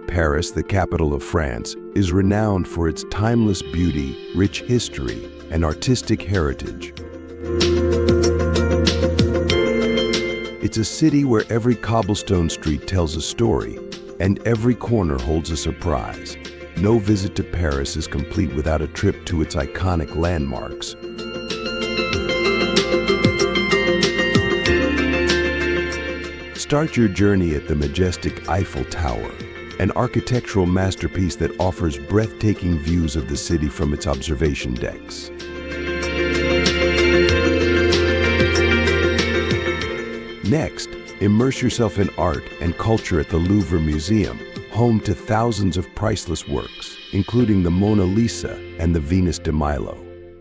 Paris, the capital of France, is renowned for its timeless beauty, rich history, and artistic heritage. It's a city where every cobblestone street tells a story, and every corner holds a surprise. No visit to Paris is complete without a trip to its iconic landmarks. Start your journey at the majestic Eiffel Tower, an architectural masterpiece that offers breathtaking views of the city from its observation decks. Next, immerse yourself in art and culture at the Louvre Museum, home to thousands of priceless works, including the Mona Lisa and the Venus de Milo.